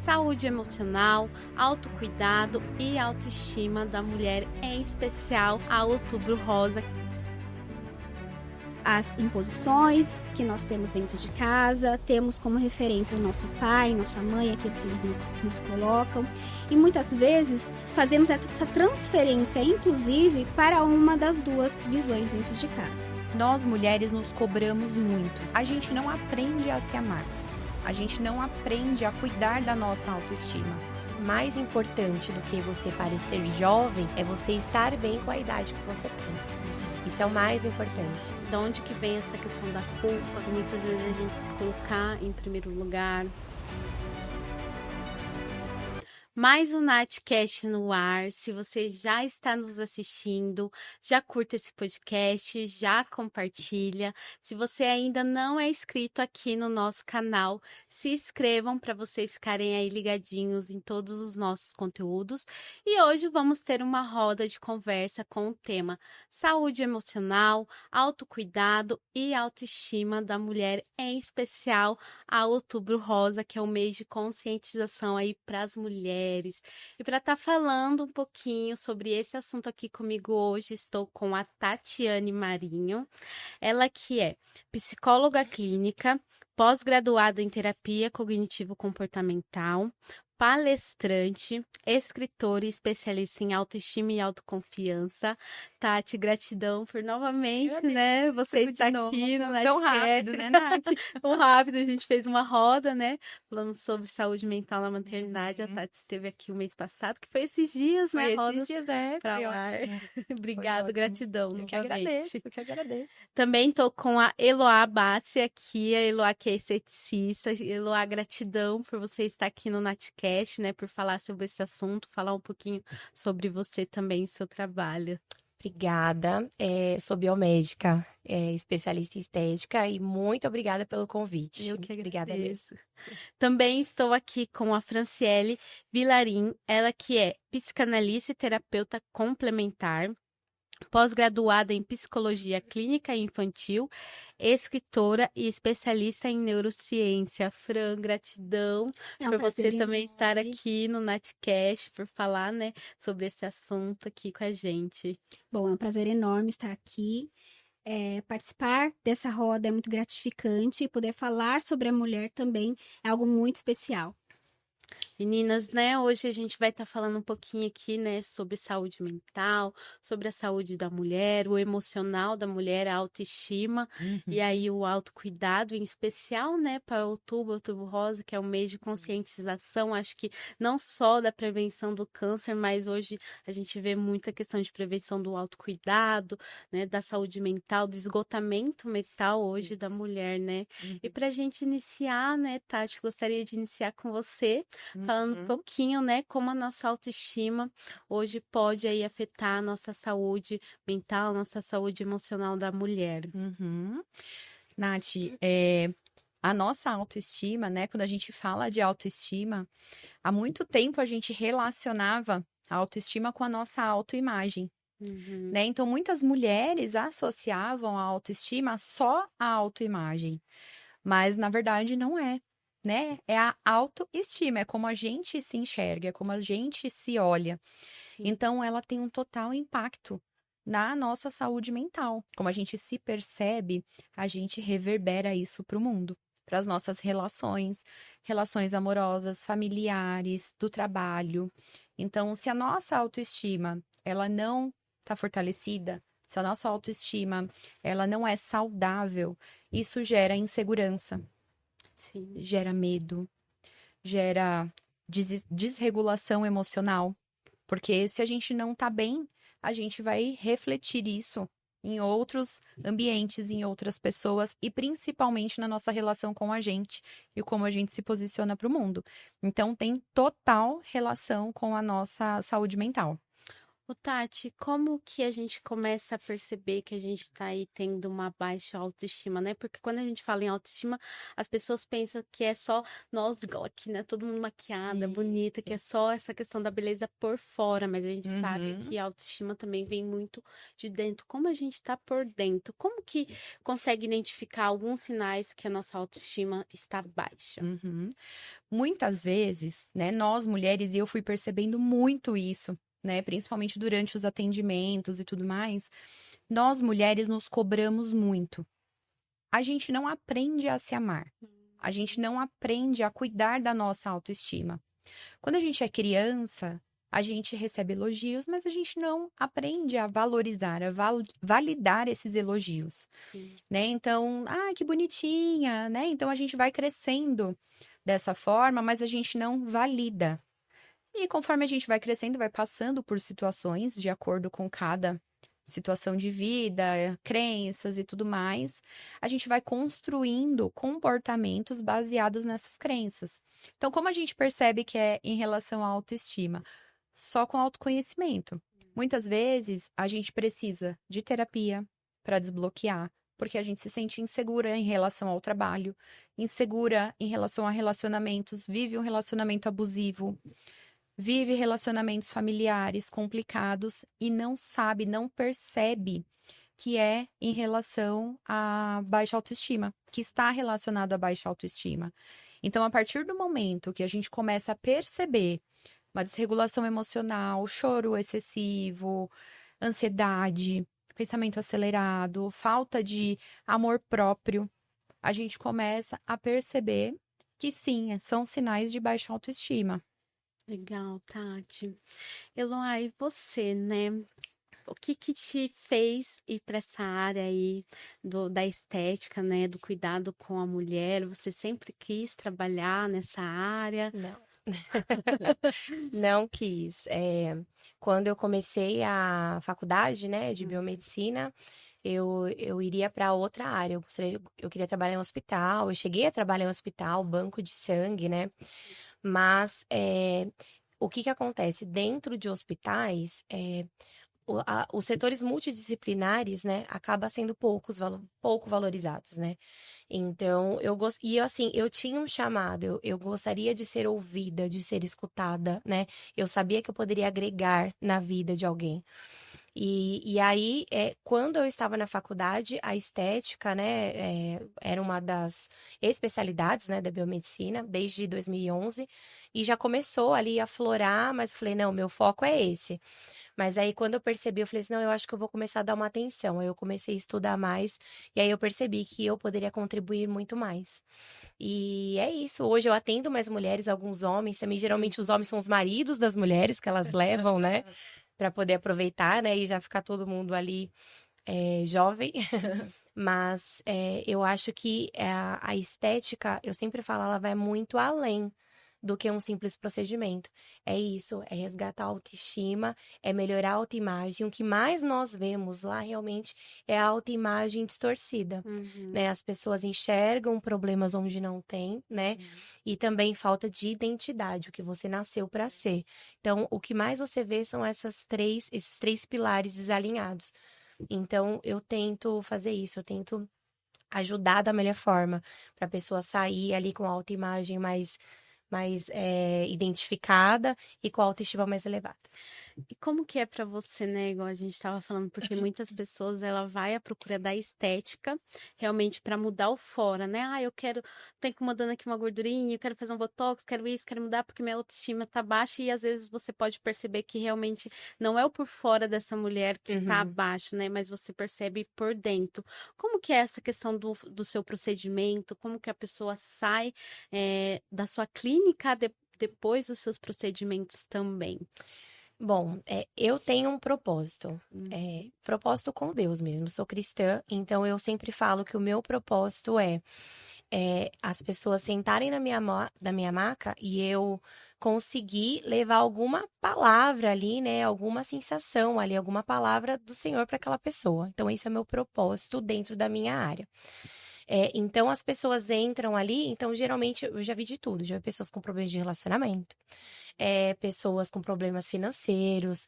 saúde emocional, autocuidado e autoestima da mulher, em especial a Outubro Rosa. As imposições que nós temos dentro de casa, temos como referência o nosso pai, nossa mãe, aquilo que eles nos colocam. E muitas vezes fazemos essa transferência, inclusive, para uma das duas visões dentro de casa. Nós mulheres nos cobramos muito. A gente não aprende a se amar. A gente não aprende a cuidar da nossa autoestima. Mais importante do que você parecer jovem é você estar bem com a idade que você tem. Isso é o mais importante. De onde que vem essa questão da culpa? Muitas vezes a gente se colocar em primeiro lugar. Mais um Natcast no ar. Se você já está nos assistindo, já curta esse podcast, já compartilha. Se você ainda não é inscrito aqui no nosso canal, se inscrevam para vocês ficarem aí ligadinhos em todos os nossos conteúdos. E hoje vamos ter uma roda de conversa com o tema saúde emocional, autocuidado e autoestima da mulher, em especial a Outubro Rosa, que é o mês de conscientização aí para as mulheres. E para estar falando um pouquinho sobre esse assunto aqui comigo hoje, estou com a Tatiane Marinho, ela que é psicóloga clínica, pós-graduada em terapia cognitivo-comportamental, palestrante, escritora e especialista em autoestima e autoconfiança. Tati, gratidão por novamente, né? Você está aqui no Tão rápido, né, Nath? Tão rápido, a gente fez uma roda, né? Falando sobre saúde mental na maternidade. A Tati esteve aqui o mês passado, que foi esses dias, né? Esses dias, pra foi ar. ótimo. Obrigado, gratidão. Eu que agradeço, eu que agradeço. Também tô com a Eloá Bassi aqui, a Eloá que é esteticista. Eloá, gratidão por você estar aqui no Natcast, né? Por falar sobre esse assunto, falar um pouquinho sobre você também e seu trabalho. Obrigada. Sou biomédica, especialista em estética e muito obrigada pelo convite. Eu que agradeço. Obrigada mesmo. Também estou aqui com a Franciele Vilarim, ela que é psicanalista e terapeuta complementar, pós-graduada em psicologia clínica e infantil, escritora e especialista em neurociência. Fran, gratidão por você também estar aqui no Natcast, por falar, né, sobre esse assunto aqui com a gente. Bom, é um prazer enorme estar aqui. Participar dessa roda é muito gratificante e poder falar sobre a mulher também é algo muito especial. Meninas, né, hoje a gente vai estar falando um pouquinho aqui, né, sobre saúde mental, sobre a saúde da mulher, o emocional da mulher, a autoestima e aí o autocuidado, em especial, né, para Outubro Rosa, que é o mês de conscientização, acho que não só da prevenção do câncer, mas hoje a gente vê muita questão de prevenção do autocuidado, né, da saúde mental, do esgotamento mental hoje da mulher, né. E para a gente iniciar, né, Tati, gostaria de iniciar com você, falando um pouquinho, né, como a nossa autoestima hoje pode aí afetar a nossa saúde mental, nossa saúde emocional da mulher. Nath, a nossa autoestima, né, quando a gente fala de autoestima, há muito tempo a gente relacionava a autoestima com a nossa autoimagem. Né? Então, muitas mulheres associavam a autoestima só à autoimagem, mas na verdade não é. Né? É a autoestima, é como a gente se enxerga, é como a gente se olha. Sim. Então, ela tem um total impacto na nossa saúde mental. Como a gente se percebe, a gente reverbera isso para o mundo, para as nossas relações, relações amorosas, familiares, do trabalho. Então, se a nossa autoestima, ela não está fortalecida, se a nossa autoestima, ela não é saudável, isso gera insegurança. Sim. Gera medo, gera desregulação emocional, porque se a gente não tá bem, a gente vai refletir isso em outros ambientes, em outras pessoas e principalmente na nossa relação com a gente e como a gente se posiciona para o mundo. Então tem total relação com a nossa saúde mental. Ô, Tati, como que a gente começa a perceber que a gente está aí tendo uma baixa autoestima, né? Porque quando a gente fala em autoestima, as pessoas pensam que é só nós, igual aqui, né? Todo mundo maquiada, bonita, que é só essa questão da beleza por fora, mas a gente sabe Uhum. que a autoestima também vem muito de dentro. Como a gente está por dentro? Como que consegue identificar alguns sinais que a nossa autoestima está baixa? Uhum. Muitas vezes, né, nós mulheres, e eu fui percebendo muito isso, né, principalmente durante os atendimentos e tudo mais, nós mulheres nos cobramos muito. A gente não aprende a se amar. A gente não aprende a cuidar da nossa autoestima. Quando a gente é criança, a gente recebe elogios, mas a gente não aprende a valorizar, a validar esses elogios, Sim. né? Então, que bonitinha, né? Então a gente vai crescendo dessa forma, mas a gente não valida. E conforme a gente vai crescendo, vai passando por situações de acordo com cada situação de vida, crenças e tudo mais, a gente vai construindo comportamentos baseados nessas crenças. Então, como a gente percebe que é em relação à autoestima? Só com autoconhecimento. Muitas vezes a gente precisa de terapia para desbloquear, porque a gente se sente insegura em relação ao trabalho, insegura em relação a relacionamentos, vive um relacionamento abusivo, vive relacionamentos familiares complicados e não sabe, não percebe que é em relação à baixa autoestima, que está relacionado à baixa autoestima. Então, a partir do momento que a gente começa a perceber uma desregulação emocional, choro excessivo, ansiedade, pensamento acelerado, falta de amor próprio, a gente começa a perceber que sim, são sinais de baixa autoestima. Legal, Tati. Eloá, e você, né? O que que te fez ir para essa área aí da estética, né? Do cuidado com a mulher? Você sempre quis trabalhar nessa área? Não. Não quis. Quando eu comecei a faculdade, né, de biomedicina, eu iria para outra área. Eu queria trabalhar em um hospital. Eu cheguei a trabalhar em um hospital, banco de sangue, né? Mas o que que acontece? Dentro de hospitais, os setores multidisciplinares, né, acaba sendo pouco valorizados, né? Então, eu tinha um chamado, eu gostaria de ser ouvida, de ser escutada, né? Eu sabia que eu poderia agregar na vida de alguém. E aí, quando eu estava na faculdade, a estética, né, era uma das especialidades, né, da biomedicina, desde 2011, e já começou ali a florar, mas eu falei, não, meu foco é esse. Mas aí, quando eu percebi, eu falei assim, não, eu acho que eu vou começar a dar uma atenção. Aí eu comecei a estudar mais, e aí eu percebi que eu poderia contribuir muito mais. E é isso, hoje eu atendo mais mulheres, alguns homens, também geralmente os homens são os maridos das mulheres que elas levam, né? Para poder aproveitar, né? E já ficar todo mundo ali jovem. Mas eu acho que a estética, eu sempre falo, ela vai muito além do que um simples procedimento. É isso, é resgatar a autoestima, é melhorar a autoimagem. O que mais nós vemos lá realmente é a autoimagem distorcida, né? As pessoas enxergam problemas onde não tem, né? E também falta de identidade, o que você nasceu para ser. Então, o que mais você vê são esses três pilares desalinhados. Então, eu tento fazer isso, eu tento ajudar da melhor forma para a pessoa sair ali com a autoimagem mais identificada e com a autoestima mais elevada. E como que é pra você, né, igual a gente estava falando, porque muitas pessoas ela vai à procura da estética, realmente para mudar o fora, né? Eu quero, tô incomodando aqui uma gordurinha, eu quero fazer um botox, quero isso, quero mudar porque minha autoestima tá baixa e às vezes você pode perceber que realmente não é o por fora dessa mulher que tá abaixo, né? Mas você percebe por dentro. Como que é essa questão do seu procedimento? Como que a pessoa sai da sua clínica depois dos seus procedimentos também? Bom, eu tenho um propósito, propósito com Deus mesmo. Sou cristã, então eu sempre falo que o meu propósito é as pessoas sentarem na minha maca e eu conseguir levar alguma palavra ali, né? Alguma sensação ali, alguma palavra do Senhor para aquela pessoa. Então, esse é o meu propósito dentro da minha área. Então, as pessoas entram ali, então, geralmente, eu já vi de tudo. Já vi pessoas com problemas de relacionamento, pessoas com problemas financeiros,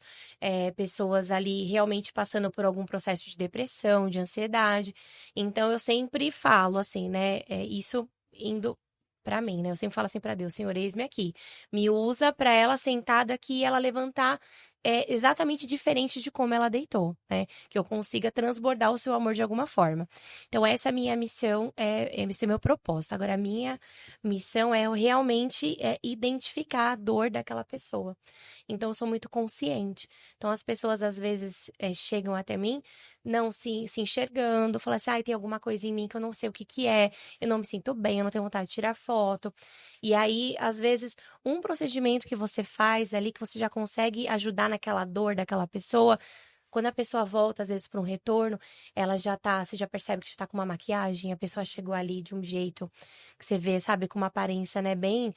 pessoas ali realmente passando por algum processo de depressão, de ansiedade. Então, eu sempre falo assim, né? Isso indo pra mim, né? Eu sempre falo assim pra Deus, Senhor, eis-me aqui. Me usa pra ela sentada aqui e ela levantar exatamente diferente de como ela deitou, né? Que eu consiga transbordar o seu amor de alguma forma. Então, essa é a minha missão, esse é meu propósito. Agora, a minha missão é realmente identificar a dor daquela pessoa. Então, eu sou muito consciente. Então, as pessoas, às vezes, chegam até mim, não se enxergando, falam assim, tem alguma coisa em mim que eu não sei o que que é, eu não me sinto bem, eu não tenho vontade de tirar foto. E aí, às vezes, um procedimento que você faz ali, que você já consegue ajudar naquela dor daquela pessoa, quando a pessoa volta, às vezes, para um retorno, ela você já percebe que já tá com uma maquiagem, a pessoa chegou ali de um jeito que você vê, sabe, com uma aparência, né, bem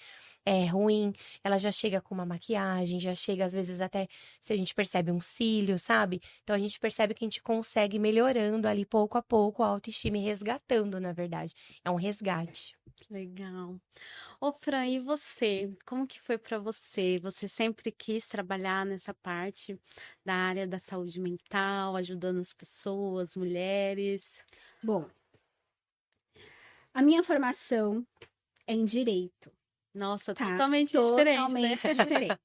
ruim, ela já chega com uma maquiagem, já chega, às vezes, até, se a gente percebe um cílio, sabe? Então, a gente percebe que a gente consegue ir melhorando ali, pouco a pouco, a autoestima e resgatando, na verdade. É um resgate. Legal. Ô, Fran, e você? Como que foi para você? Você sempre quis trabalhar nessa parte da área da saúde mental, ajudando as pessoas, mulheres? Bom, a minha formação é em direito, Nossa, tá? totalmente diferente, né? Totalmente diferente.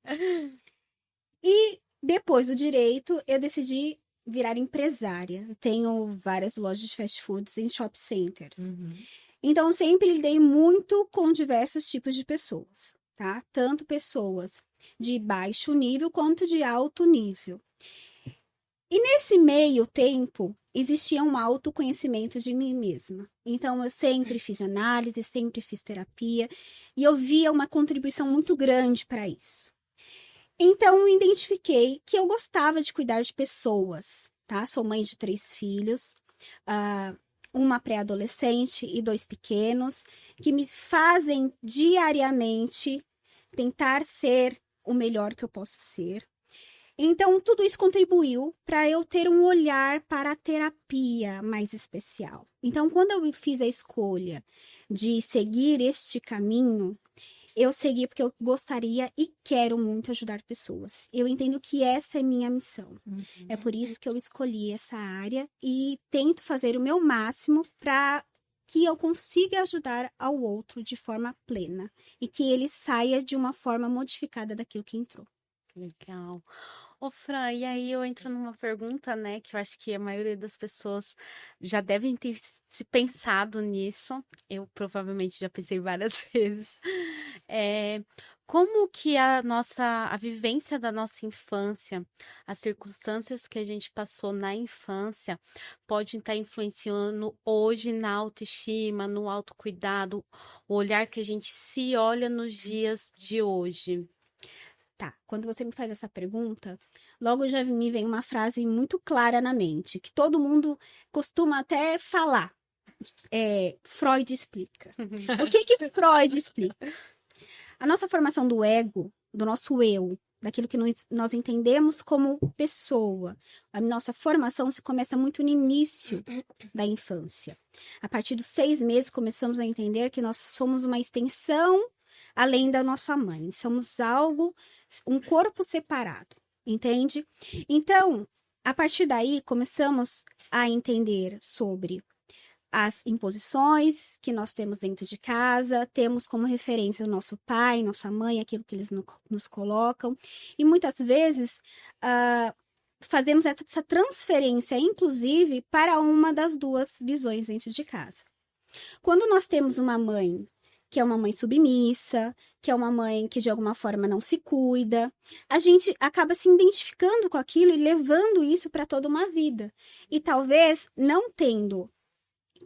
E depois do direito, eu decidi virar empresária. Eu tenho várias lojas de fast foods em shopping centers. Então, sempre lidei muito com diversos tipos de pessoas, tá? Tanto pessoas de baixo nível quanto de alto nível. E nesse meio tempo, existia um autoconhecimento de mim mesma. Então, eu sempre fiz análise, sempre fiz terapia, e eu via uma contribuição muito grande para isso. Então, eu identifiquei que eu gostava de cuidar de pessoas, tá? Sou mãe de 3 filhos, uma pré-adolescente e 2 pequenos, que me fazem diariamente tentar ser o melhor que eu posso ser. Então, tudo isso contribuiu para eu ter um olhar para a terapia mais especial. Então, quando eu fiz a escolha de seguir este caminho, eu segui porque eu gostaria e quero muito ajudar pessoas. Eu entendo que essa é minha missão. É por isso que eu escolhi essa área e tento fazer o meu máximo para que eu consiga ajudar ao outro de forma plena e que ele saia de uma forma modificada daquilo que entrou. Legal. Ô, Fran, e aí eu entro numa pergunta, né, que eu acho que a maioria das pessoas já devem ter se pensado nisso. Eu provavelmente já pensei várias vezes. Como que a vivência da nossa infância, as circunstâncias que a gente passou na infância, pode estar influenciando hoje na autoestima, no autocuidado, o olhar que a gente se olha nos dias de hoje? Tá, quando você me faz essa pergunta, logo já me vem uma frase muito clara na mente, que todo mundo costuma até falar. Freud explica. O que Freud explica? A nossa formação do ego, do nosso eu, daquilo que nós entendemos como pessoa, a nossa formação se começa muito no início da infância. A partir dos 6 meses, começamos a entender que nós somos uma extensão além da nossa mãe. Somos um corpo separado, entende? Então, a partir daí, começamos a entender sobre as imposições que nós temos dentro de casa, temos como referência o nosso pai, nossa mãe, aquilo que eles nos colocam. E muitas vezes fazemos essa transferência, inclusive, para uma das 2 visões dentro de casa. Quando nós temos uma mãe que é uma mãe submissa, que é uma mãe que de alguma forma não se cuida, a gente acaba se identificando com aquilo e levando isso para toda uma vida. E talvez não tendo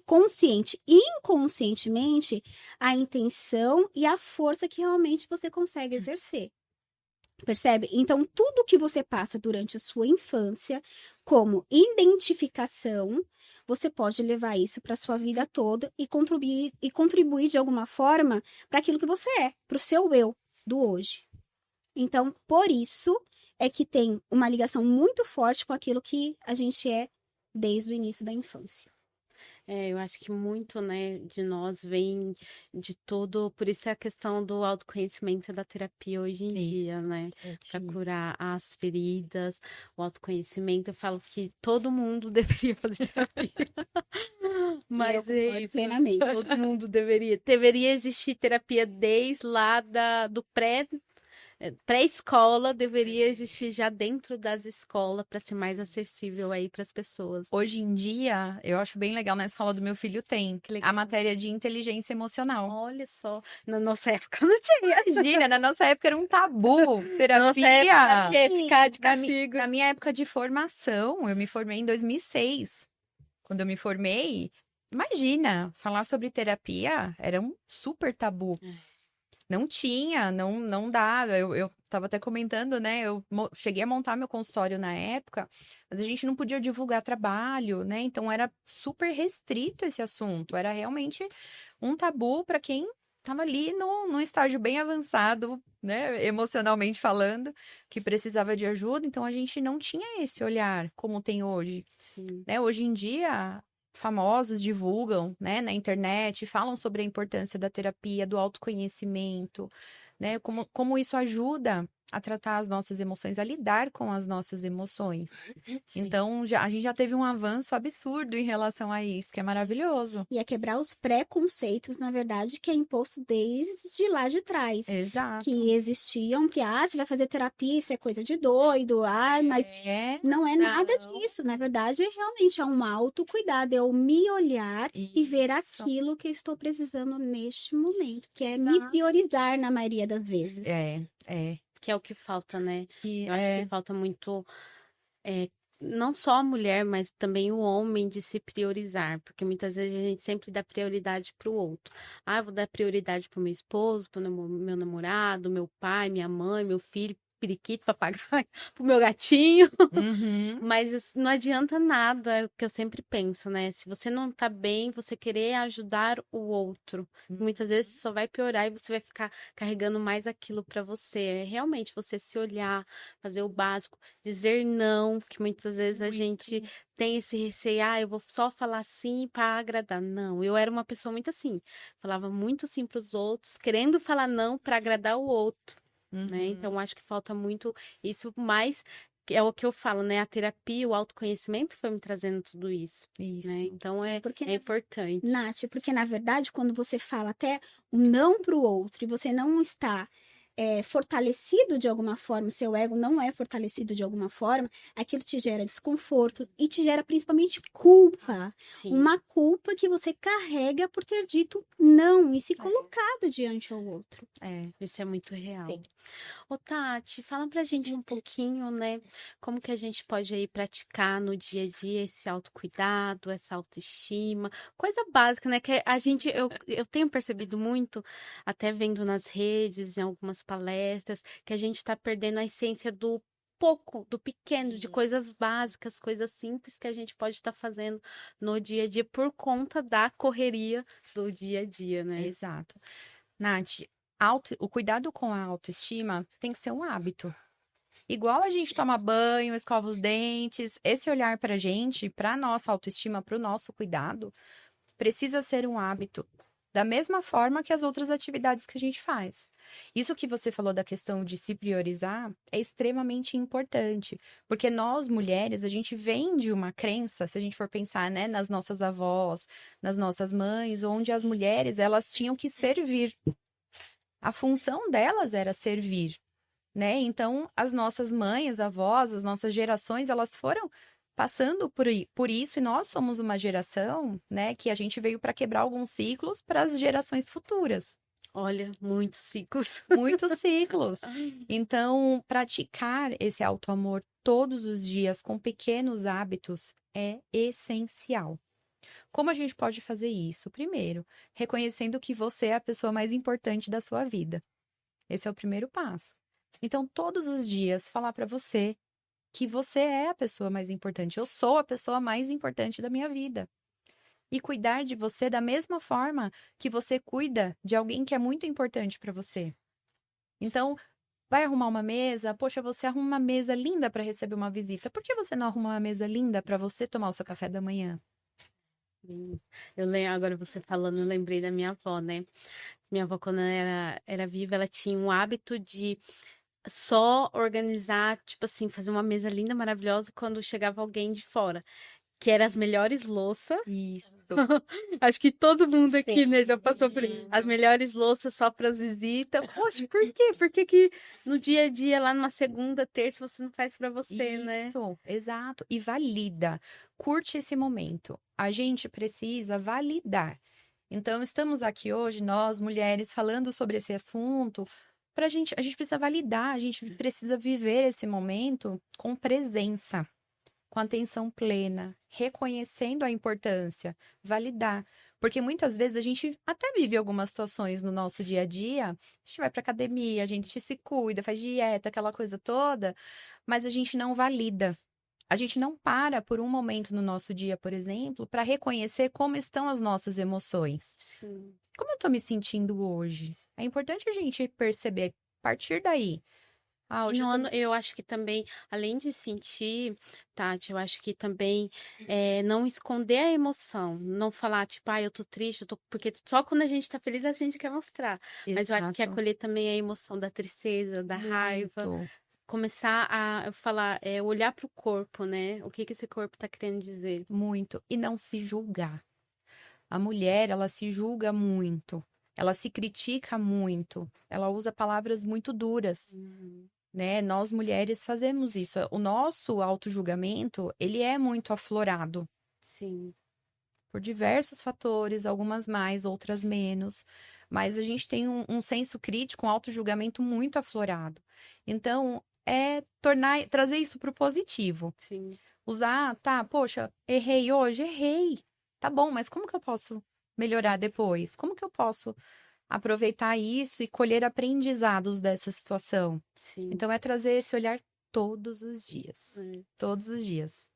consciente e inconscientemente a intenção e a força que realmente você consegue exercer. Percebe? Então, tudo que você passa durante a sua infância, como identificação, você pode levar isso para a sua vida toda e contribuir de alguma forma para aquilo que você é, para o seu eu do hoje. Então, por isso é que tem uma ligação muito forte com aquilo que a gente é desde o início da infância. Eu acho que muito, né, de nós vem de tudo, por isso é a questão do autoconhecimento da terapia hoje em dia, Isso, né? gente, Para isso. curar as feridas, o autoconhecimento. Eu falo que todo mundo deveria fazer terapia. Mas eu é concordo isso, plenamente. todo mundo deveria existir terapia desde lá do pré-escola, deveria existir já dentro das escolas para ser mais acessível aí para as pessoas. Hoje em dia, eu acho bem legal, na escola do meu filho tem Que legal. a matéria de inteligência emocional. Olha só, na nossa época não tinha. Imagina, na nossa época era um tabu. Na nossa época, Terapia. o quê? Ficar de Na, castigo. na minha época de formação, eu me formei em 2006. Quando eu me formei, imagina, falar sobre terapia era um super tabu. Não tinha, não dava. Eu tava até comentando, né? Eu cheguei a montar meu consultório na época, mas a gente não podia divulgar trabalho, né? Então era super restrito esse assunto. Era realmente um tabu para quem estava ali no estágio bem avançado, né? Emocionalmente falando, que precisava de ajuda. Então a gente não tinha esse olhar como tem hoje, Sim. né? Hoje em dia, famosos divulgam, né, na internet, falam sobre a importância da terapia, do autoconhecimento, né? Como isso ajuda a tratar as nossas emoções, a lidar com as nossas emoções. Sim. Então, a gente já teve um avanço absurdo em relação a isso, que é maravilhoso. E é quebrar os preconceitos, na verdade, que é imposto desde lá de trás. Exato. Que existiam, que, você vai fazer terapia, isso é coisa de doido, mas não é nada disso. Na verdade, realmente é um autocuidado, é eu me olhar e ver Isso. aquilo que eu estou precisando neste momento, que é me Exato. priorizar na maioria das vezes. Que é o que falta, né? E Eu acho que falta muito, não só a mulher, mas também o homem de se priorizar, porque muitas vezes a gente sempre dá prioridade para o outro. Eu vou dar prioridade para o meu esposo, para o meu namorado, meu pai, minha mãe, meu filho, periquito, papagaio, pro meu gatinho. Uhum. Mas não adianta nada, é o que eu sempre penso, né? Se você não tá bem, você querer ajudar o outro. Muitas vezes só vai piorar e você vai ficar carregando mais aquilo pra você. É realmente você se olhar, fazer o básico, dizer não, que muitas vezes a gente tem esse receio, eu vou só falar sim para agradar. Não, eu era uma pessoa muito assim, falava muito sim pros outros, querendo falar não para agradar o outro. Né? Então, acho que falta muito isso, mas é o que eu falo, né? A terapia, o autoconhecimento foi me trazendo tudo isso. Isso. Né? Então, é Porque, importante. Nath, porque na verdade, quando você fala até um não para o outro e você não está fortalecido de alguma forma, o seu ego não é fortalecido de alguma forma, aquilo te gera desconforto e te gera principalmente culpa. Sim. Uma culpa que você carrega por ter dito não e se colocado diante ao outro. Isso é muito real. Sim. Ô, Tati, fala pra gente um pouquinho, né? Como que a gente pode aí praticar no dia a dia esse autocuidado, essa autoestima, coisa básica, né? Que eu tenho percebido muito, até vendo nas redes, em algumas palestras, que a gente tá perdendo a essência do pouco, do pequeno, de coisas básicas, coisas simples que a gente pode estar fazendo no dia a dia por conta da correria do dia a dia, né? Exato. Nath, o cuidado com a autoestima tem que ser um hábito. Igual a gente toma banho, escova os dentes, esse olhar pra gente, pra nossa autoestima, pro nosso cuidado, precisa ser um hábito. Da mesma forma que as outras atividades que a gente faz. Isso que você falou da questão de se priorizar é extremamente importante. Porque nós, mulheres, a gente vem de uma crença, se a gente for pensar, né, nas nossas avós, nas nossas mães, onde as mulheres, elas tinham que servir. A função delas era servir, né? Então, as nossas mães, avós, as nossas gerações, elas foram passando por isso e nós somos uma geração, né, que a gente veio para quebrar alguns ciclos para as gerações futuras. Olha, muitos ciclos. Muitos ciclos. Então, praticar esse autoamor todos os dias com pequenos hábitos é essencial. Como a gente pode fazer isso? Primeiro, reconhecendo que você é a pessoa mais importante da sua vida. Esse é o primeiro passo. Então, todos os dias, falar para você que você é a pessoa mais importante. Eu sou a pessoa mais importante da minha vida. E cuidar de você da mesma forma que você cuida de alguém que é muito importante para você. Então, vai arrumar uma mesa? Poxa, você arruma uma mesa linda para receber uma visita. Por que você não arruma uma mesa linda para você tomar o seu café da manhã? Bem, eu lembro, agora você falando, eu lembrei da minha avó, né? Minha avó, quando era viva, ela tinha um hábito de só organizar, tipo assim, fazer uma mesa linda, maravilhosa, quando chegava alguém de fora. Que eram as melhores louças. Isso. Acho que todo mundo aqui, Sim. né, já passou por isso. As melhores louças só para as visitas. Poxa, por quê? Por que que no dia a dia, lá numa segunda, terça, você não faz para você, né? Isso, exato. E valida. Curte esse momento. A gente precisa validar. Então, estamos aqui hoje, nós, mulheres, falando sobre esse assunto. A gente precisa validar, a gente precisa viver esse momento com presença, com atenção plena, reconhecendo a importância, validar. Porque muitas vezes a gente até vive algumas situações no nosso dia a dia, a gente vai para academia, a gente se cuida, faz dieta, aquela coisa toda, mas a gente não valida. A gente não para por um momento no nosso dia, por exemplo, para reconhecer como estão as nossas emoções. Sim. Como eu tô me sentindo hoje? É importante a gente perceber, a partir daí. Ah, E hoje no eu tô... ano, eu acho que também, além de sentir, Tati, eu acho que também não esconder a emoção, não falar, tipo, eu tô triste, porque só quando a gente tá feliz a gente quer mostrar. Mas eu acho que Exato. acolher também a emoção da tristeza, da raiva, Muito. começar a falar, olhar pro corpo, né? O que que esse corpo tá querendo dizer. Muito. E não se julgar. A mulher, ela se julga muito. Ela se critica muito. Ela usa palavras muito duras, né? Nós mulheres fazemos isso. O nosso auto-julgamento, ele é muito aflorado Sim, por diversos fatores, algumas mais, outras menos. Mas a gente tem um senso crítico, um auto-julgamento muito aflorado. Então, é trazer isso para o positivo. sim. Usar, tá, poxa, errei hoje, errei. Tá bom, mas como que eu posso melhorar depois? Como que eu posso aproveitar isso e colher aprendizados dessa situação? Sim. Então, é trazer esse olhar todos os dias. É. Todos os dias.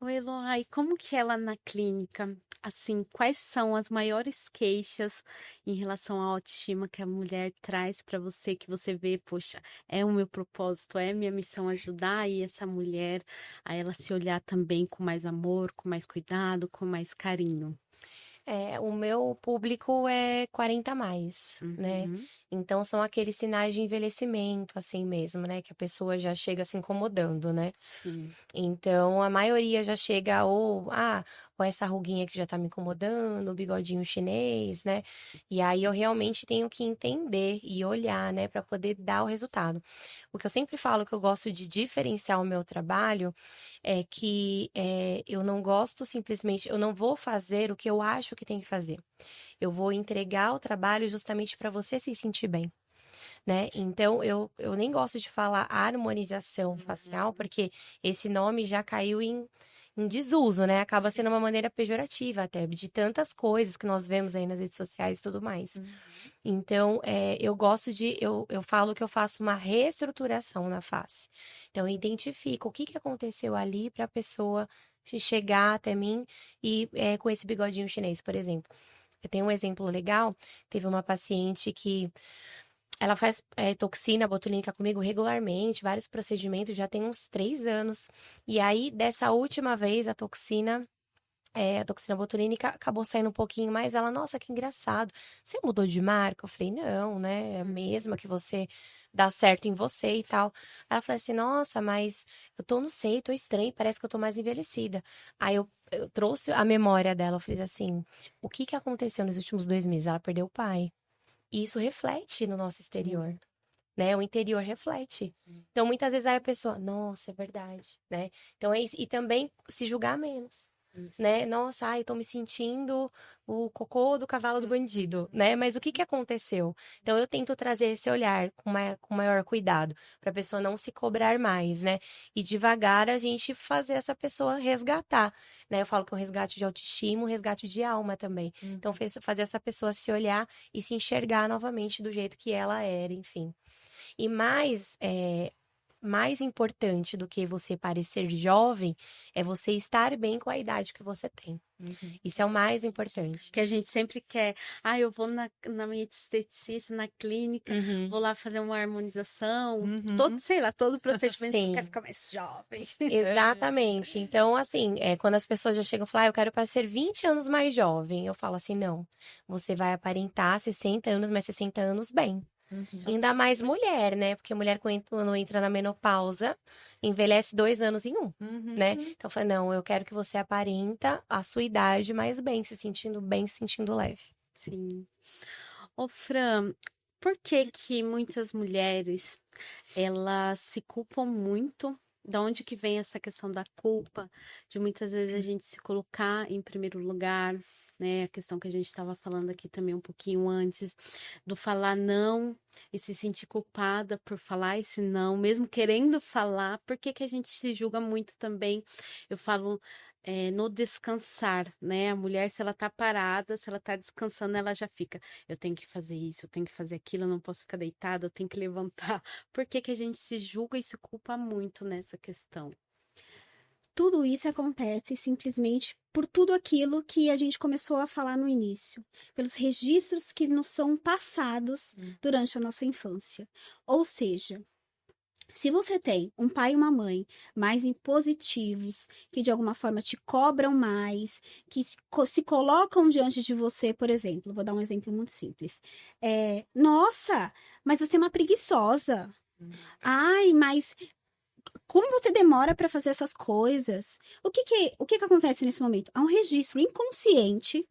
Oi, Eloy, como que ela na clínica, assim, quais são as maiores queixas em relação à autoestima que a mulher traz para você, que você vê, poxa, é o meu propósito, é minha missão ajudar aí essa mulher a ela se olhar também com mais amor, com mais cuidado, com mais carinho. O meu público é 40 a mais, né? Uhum, Então são aqueles sinais de envelhecimento, assim mesmo, né? Que a pessoa já chega se incomodando, né? sim, Então a maioria já chega ou essa ruguinha que já tá me incomodando, o bigodinho chinês, né? E aí eu realmente tenho que entender e olhar, né, para poder dar o resultado. O que eu sempre falo que eu gosto de diferenciar o meu trabalho é que eu não gosto simplesmente, eu não vou fazer o que eu acho que tem que fazer. Eu vou entregar o trabalho justamente para você se sentir bem, né? Então, eu nem gosto de falar harmonização facial, porque esse nome já caiu em desuso, né? Acaba sendo uma maneira pejorativa até, de tantas coisas que nós vemos aí nas redes sociais e tudo mais. Então, eu gosto eu falo que eu faço uma reestruturação na face. Então, eu identifico o que que aconteceu ali para a pessoa chegar até mim e com esse bigodinho chinês, por exemplo. Eu tenho um exemplo legal. Teve uma paciente que ela faz toxina botulínica comigo regularmente, vários procedimentos, já tem uns 3 anos. E aí, dessa última vez, a toxina botulínica acabou saindo um pouquinho mais. Ela, nossa, que engraçado. Você mudou de marca? Eu falei, não, né? É a mesma que você dá certo em você e tal. Ela falou assim, nossa, mas não sei, tô estranho, parece que eu tô mais envelhecida. Aí eu trouxe a memória dela, eu falei assim, o que que aconteceu nos últimos 2 meses? Ela perdeu o pai. E isso reflete no nosso exterior, né? O interior reflete. Então, muitas vezes aí a pessoa, nossa, é verdade, né? Então, é isso. E também se julgar menos, isso. né? Nossa, ai, tô me sentindo o cocô do cavalo do bandido, né? Mas o que que aconteceu? Então, eu tento trazer esse olhar com maior cuidado, para a pessoa não se cobrar mais, né? E devagar a gente fazer essa pessoa resgatar, né? Eu falo que é um resgate de autoestima, um resgate de alma também. Então, fazer essa pessoa se olhar e se enxergar novamente do jeito que ela era, enfim. E mais importante do que você parecer jovem é você estar bem com a idade que você tem. Isso é o mais importante. Que a gente sempre quer, eu vou na minha esteticista, na clínica, vou lá fazer uma harmonização, todo procedimento, eu quero ficar mais jovem. Exatamente. Então, assim, quando as pessoas já chegam e falam, eu quero parecer 20 anos mais jovem, eu falo assim, não, você vai aparentar 60 anos, mas 60 anos bem. Ainda mais mulher, né? Porque mulher quando entra na menopausa, envelhece 2 anos em um, né? Então, eu falei, não, eu quero que você aparenta a sua idade, mas bem, se sentindo leve. Sim. Ô, Fran, por que que muitas mulheres, elas se culpam muito? Da onde que vem essa questão da culpa? De muitas vezes a gente se colocar em primeiro lugar, né? A questão que a gente estava falando aqui também um pouquinho antes, do falar não e se sentir culpada por falar esse não, mesmo querendo falar. Por que que a gente se julga muito também? Eu falo no descansar, né? A mulher, se ela tá parada, se ela tá descansando, ela já fica, eu tenho que fazer isso, eu tenho que fazer aquilo, eu não posso ficar deitada, eu tenho que levantar. Por que que a gente se julga e se culpa muito nessa questão? Tudo isso acontece simplesmente por tudo aquilo que a gente começou a falar no início, pelos registros que nos são passados durante a nossa infância. Ou seja, se você tem um pai e uma mãe mais impositivos, que de alguma forma te cobram mais, que se colocam diante de você, por exemplo, vou dar um exemplo muito simples. Nossa, mas você é uma preguiçosa. Ai, mas como você demora para fazer essas coisas? O que acontece nesse momento? Há um registro inconsciente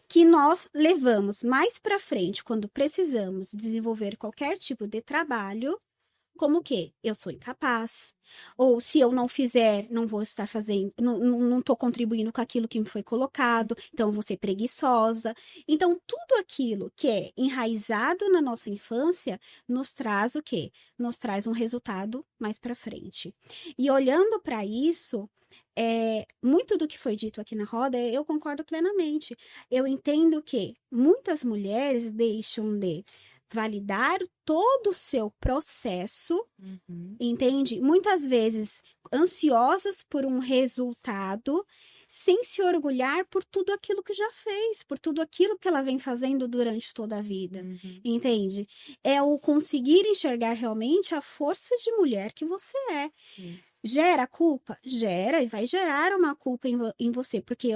que nós levamos mais para frente quando precisamos desenvolver qualquer tipo de trabalho, como que eu sou incapaz, ou se eu não fizer, não vou estar fazendo, não estou contribuindo com aquilo que me foi colocado, então vou ser preguiçosa. Então, tudo aquilo que é enraizado na nossa infância nos traz o quê? Nos traz um resultado mais para frente. E olhando para isso, muito do que foi dito aqui na roda, eu concordo plenamente. Eu entendo que muitas mulheres deixam de validar todo o seu processo, entende? Muitas vezes ansiosas por um resultado, sem se orgulhar por tudo aquilo que já fez, por tudo aquilo que ela vem fazendo durante toda a vida, entende? É o conseguir enxergar realmente a força de mulher que você é. Gera culpa? Gera, e vai gerar uma culpa em você, porque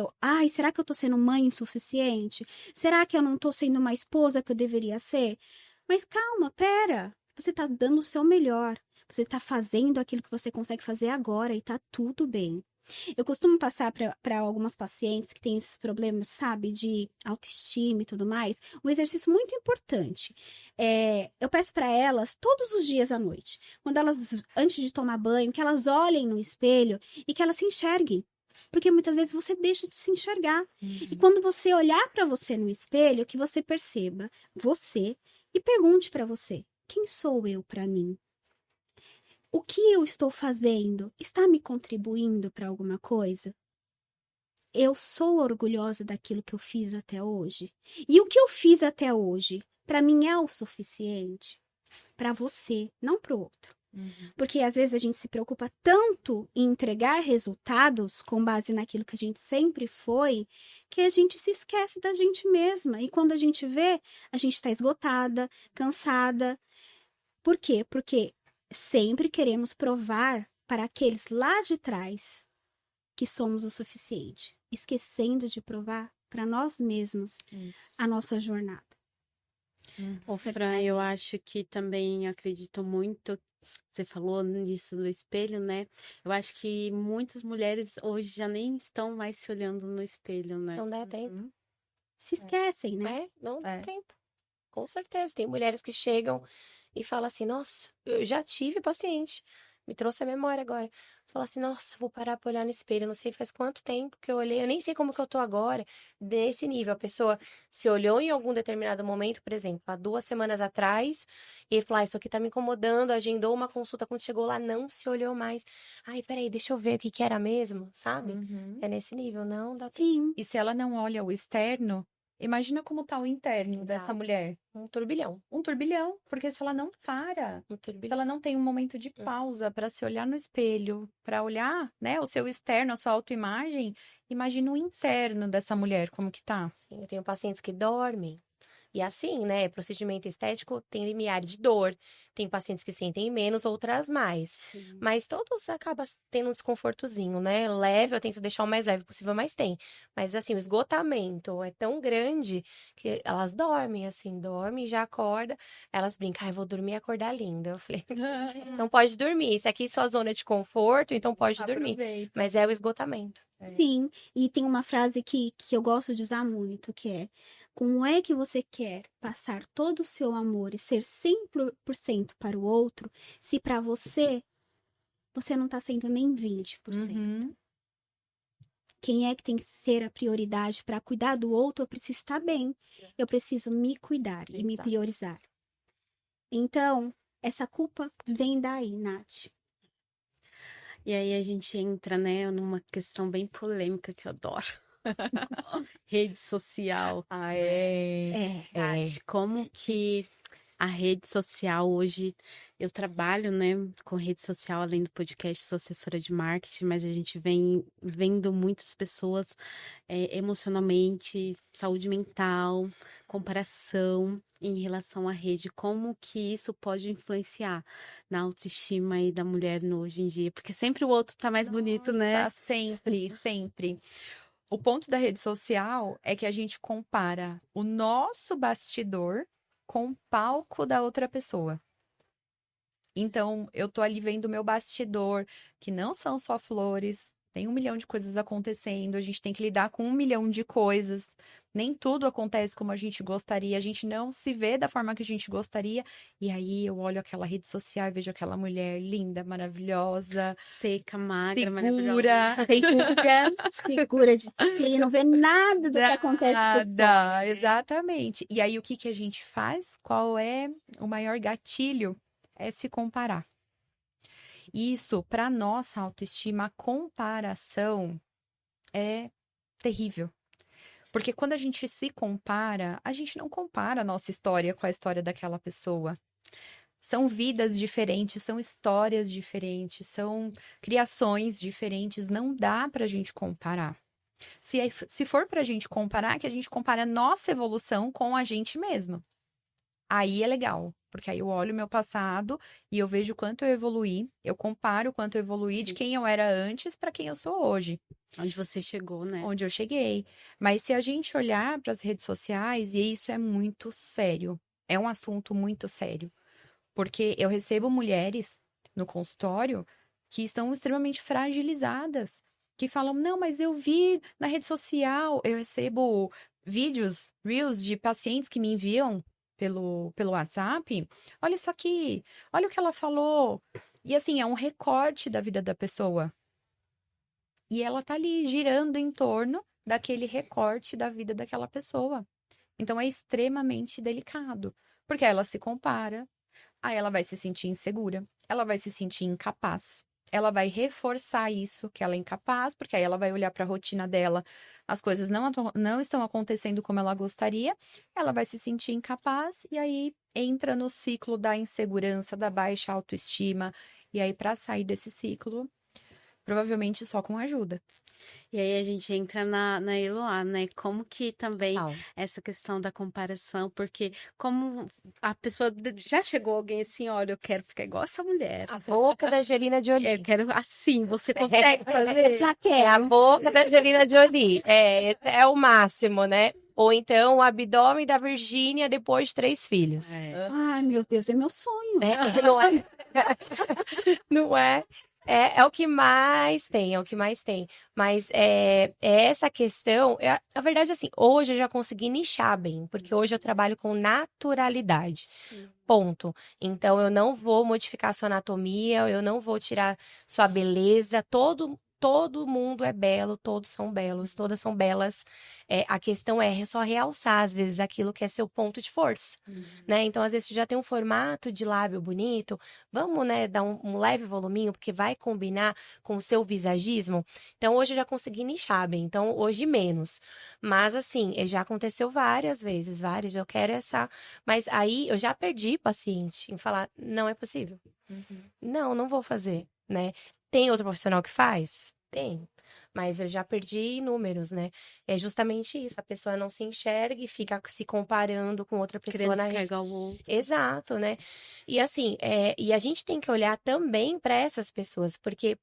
será que eu tô sendo mãe insuficiente? Será que eu não tô sendo uma esposa que eu deveria ser? Mas calma, pera, você tá dando o seu melhor, você tá fazendo aquilo que você consegue fazer agora e tá tudo bem. Eu costumo passar para algumas pacientes que têm esses problemas, sabe, de autoestima e tudo mais, um exercício muito importante. Eu peço para elas todos os dias à noite, quando elas, antes de tomar banho, que elas olhem no espelho e que elas se enxerguem. Porque muitas vezes você deixa de se enxergar. E quando você olhar para você no espelho, que você perceba você e pergunte para você: quem sou eu para mim? O que eu estou fazendo está me contribuindo para alguma coisa? Eu sou orgulhosa daquilo que eu fiz até hoje? E o que eu fiz até hoje, para mim é o suficiente? Para você, não para o outro. Porque às vezes a gente se preocupa tanto em entregar resultados com base naquilo que a gente sempre foi, que a gente se esquece da gente mesma. E quando a gente vê, a gente está esgotada, cansada. Por quê? Porque sempre queremos provar para aqueles lá de trás que somos o suficiente, esquecendo de provar para nós mesmos a nossa jornada. Ô, Fran, eu acho que também acredito muito, você falou nisso do espelho, né? Eu acho que muitas mulheres hoje já nem estão mais se olhando no espelho, né? Não dá tempo. Se esquecem, né? Não dá tempo. Com certeza. Tem mulheres que chegam e falam assim, nossa, eu já tive paciente. Me trouxe a memória agora. Fala assim, nossa, vou parar pra olhar no espelho. Eu não sei faz quanto tempo que eu olhei. Eu nem sei como que eu tô agora. Desse nível. A pessoa se olhou em algum determinado momento, por exemplo, há 2 semanas atrás, e falou, isso aqui tá me incomodando. Agendou uma consulta. Quando chegou lá, não se olhou mais. Ai, peraí, deixa eu ver o que que era mesmo, sabe? É nesse nível. Não dá tempo. Sim. E se ela não olha o externo, imagina como tá o interno dessa Exato. mulher. Um turbilhão. Um turbilhão, porque se ela não para, Um se turbilhão. ela não tem um momento de pausa para se olhar no espelho, para olhar, né, o seu externo, a sua autoimagem, imagina o interno dessa mulher, como que tá. Sim, eu tenho pacientes que dormem. E assim, né? Procedimento estético tem limiar de dor. Tem pacientes que sentem menos, outras mais. Sim. Mas todos acabam tendo um desconfortozinho, né? Leve, eu tento deixar o mais leve possível, mas tem. Mas assim, o esgotamento é tão grande que elas dormem, assim, dormem, já acorda. Elas brincam, ai, vou dormir e acordar linda. Eu falei, então pode dormir. Se aqui é sua zona de conforto, então pode dormir. Aproveita. Mas é o esgotamento. Sim, e tem uma frase que eu gosto de usar muito, que é: como é que você quer passar todo o seu amor e ser 100% para o outro, se para você não está sendo nem 20%? Uhum. Quem é que tem que ser a prioridade para cuidar do outro? Eu preciso estar bem. Eu preciso me cuidar e me Exato. priorizar. Então, essa culpa vem daí, Nath. E aí a gente entra, né, numa questão bem polêmica que eu adoro. Rede social. Ah, é. É. Nath, como que a rede social hoje, eu trabalho, né, com rede social, além do podcast, sou assessora de marketing, mas a gente vem vendo muitas pessoas emocionalmente, saúde mental, comparação em relação à rede, como que isso pode influenciar na autoestima aí da mulher hoje em dia, porque sempre o outro tá mais bonito, né? Nossa, sempre, sempre. O ponto da rede social é que a gente compara o nosso bastidor com o palco da outra pessoa. Então, eu tô ali vendo o meu bastidor, que não são só flores, tem 1 milhão de coisas acontecendo, a gente tem que lidar com 1 milhão de coisas. Nem tudo acontece como a gente gostaria, a gente não se vê da forma que a gente gostaria. E aí eu olho aquela rede social e vejo aquela mulher linda, maravilhosa, Seca, magra, segura, maravilhosa. sem rugas. Segura de si, não vê nada do que acontece por Nada, fora. exatamente. E aí, o que que a gente faz? Qual é o maior gatilho? É se comparar. Isso, para nossa autoestima, a comparação é terrível. Porque quando a gente se compara, a gente não compara a nossa história com a história daquela pessoa. São vidas diferentes, são histórias diferentes, são criações diferentes. Não dá para a gente comparar. Se for para a gente comparar, que a gente compara a nossa evolução com a gente mesma. Aí é legal, porque aí eu olho o meu passado e eu vejo o quanto eu evoluí, eu comparo o quanto eu evoluí de Sim. quem eu era antes para quem eu sou hoje, Onde você chegou, né? onde eu cheguei. Mas se a gente olhar para as redes sociais, e isso é muito sério, é um assunto muito sério, porque eu recebo mulheres no consultório que estão extremamente fragilizadas, que falam: não, mas eu vi na rede social, eu recebo vídeos, reels de pacientes que me enviam pelo WhatsApp. Olha isso aqui, olha o que ela falou. E assim, é um recorte da vida da pessoa. E ela tá ali girando em torno daquele recorte da vida daquela pessoa. Então é extremamente delicado, porque ela se compara, aí ela vai se sentir insegura, ela vai se sentir incapaz. Ela vai reforçar isso, que ela é incapaz, porque aí ela vai olhar para a rotina dela, as coisas não estão acontecendo como ela gostaria, ela vai se sentir incapaz, e aí entra no ciclo da insegurança, da baixa autoestima, e aí para sair desse ciclo, provavelmente só com ajuda. E aí a gente entra na Eloá, né? Como que também Total. essa questão da comparação, porque como a pessoa já chegou alguém assim, olha, eu quero ficar igual essa mulher. A boca da Angelina Jolie. Eu quero assim, você consegue fazer? Já É quer. a boca da Angelina Jolie. Esse é o máximo, né? Ou então o abdômen da Virgínia depois de 3 filhos. É. Ai, meu Deus, é meu sonho. Não é? Não é? É o que mais tem, é o que mais tem. Mas é essa questão. Na verdade, assim, hoje eu já consegui nichar bem, porque hoje eu trabalho com naturalidade. Ponto. Então, eu não vou modificar sua anatomia, eu não vou tirar sua beleza. todo mundo é belo, todos são belos, todas são belas. A questão é só realçar, às vezes, aquilo que é seu ponto de força, né? Então, às vezes, você já tem um formato de lábio bonito, vamos, né, dar um leve voluminho, porque vai combinar com o seu visagismo. Então, hoje eu já consegui nichar bem, então, hoje menos. Mas, assim, já aconteceu várias vezes, eu quero essa... Mas aí, eu já perdi paciente em falar, não é possível. Não vou fazer, né? Tem outro profissional que faz? Tem. Mas eu já perdi números, né? É justamente isso. A pessoa não se enxerga e fica se comparando com outra pessoa Querendo na ficar rede. igual o outro. Exato, né? E assim, e a gente tem que olhar também para essas pessoas, porque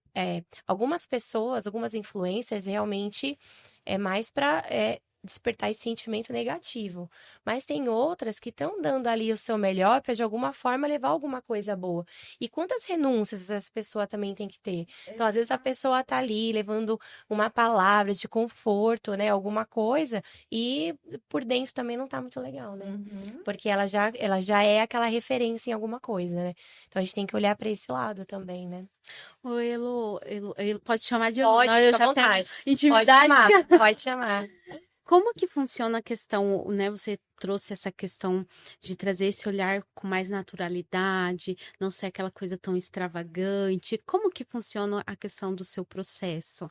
algumas pessoas, algumas influencers, realmente é mais para despertar esse sentimento negativo. Mas tem outras que estão dando ali o seu melhor para de alguma forma levar alguma coisa boa. E quantas renúncias essa pessoa também tem que ter? Então, às vezes a pessoa tá ali levando uma palavra de conforto, né, alguma coisa, e por dentro também não tá muito legal, né? Porque ela já é aquela referência em alguma coisa, né? Então a gente tem que olhar para esse lado também, né? Oi, Elo, pode chamar de Elo, Pode, não, eu fica à já pego vontade. Pode intimidade. chamar, pode chamar. Como que funciona a questão, né? Você trouxe essa questão de trazer esse olhar com mais naturalidade, não ser aquela coisa tão extravagante. Como que funciona a questão do seu processo?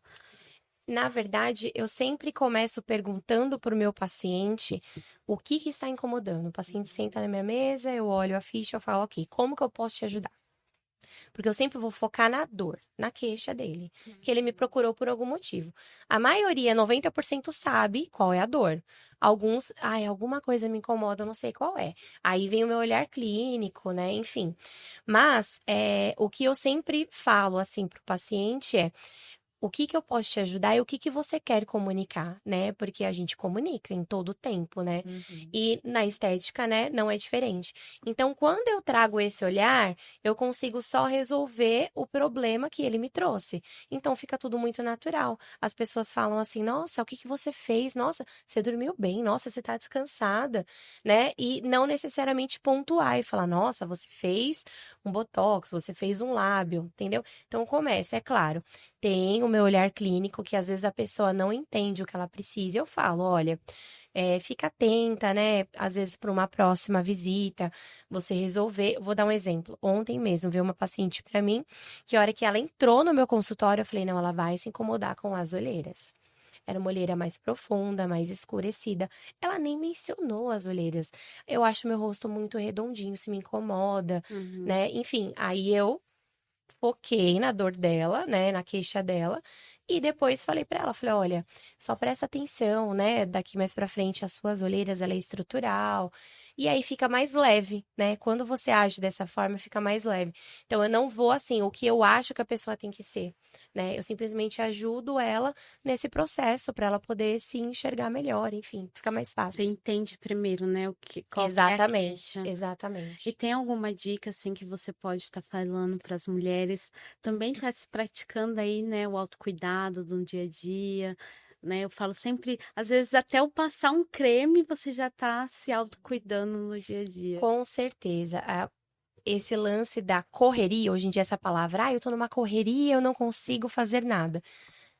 Na verdade, eu sempre começo perguntando para o meu paciente o que está incomodando. O paciente senta na minha mesa, eu olho a ficha, eu falo, ok, como que eu posso te ajudar? Porque eu sempre vou focar na dor, na queixa dele, que ele me procurou por algum motivo. A maioria, 90%, sabe qual é a dor. Alguns, alguma coisa me incomoda, eu não sei qual é. Aí vem o meu olhar clínico, né? Enfim. Mas o que eu sempre falo assim para o paciente é o que eu posso te ajudar e o que você quer comunicar, né? Porque a gente comunica em todo o tempo, né? E na estética, né, não é diferente. Então, quando eu trago esse olhar, eu consigo só resolver o problema que ele me trouxe. Então, fica tudo muito natural. As pessoas falam assim: nossa, o que você fez? Nossa, você dormiu bem? Nossa, você tá descansada, né? E não necessariamente pontuar e falar: nossa, você fez um botox, você fez um lábio, entendeu? Então, começa, é claro. Tem o meu olhar clínico, que às vezes a pessoa não entende o que ela precisa. Eu falo, olha, fica atenta, né? Às vezes para uma próxima visita, você resolver. Vou dar um exemplo. Ontem mesmo veio uma paciente para mim, que a hora que ela entrou no meu consultório, eu falei, não, ela vai se incomodar com as olheiras. Era uma olheira mais profunda, mais escurecida. Ela nem mencionou as olheiras. Eu acho meu rosto muito redondinho, isso me incomoda, né? Enfim, aí eu foquei na dor dela, né, na queixa dela, e depois falei pra ela, falei, olha, só presta atenção, né, daqui mais pra frente as suas olheiras, ela é estrutural, e aí fica mais leve, né, quando você age dessa forma, fica mais leve. Então, eu não vou, assim, o que eu acho que a pessoa tem que ser, né, eu simplesmente ajudo ela nesse processo, pra ela poder se enxergar melhor, enfim, fica mais Você fácil. entende primeiro, né, qual que é a Exatamente, queixa. E exatamente. tem alguma dica, assim, que você pode estar falando para as mulheres? Também está se praticando aí, né, o autocuidado do dia a dia, né? Eu falo sempre, às vezes até o passar um creme, você já está se autocuidando no dia a dia. Com certeza. Esse lance da correria, hoje em dia essa palavra, eu tô numa correria, eu não consigo fazer nada.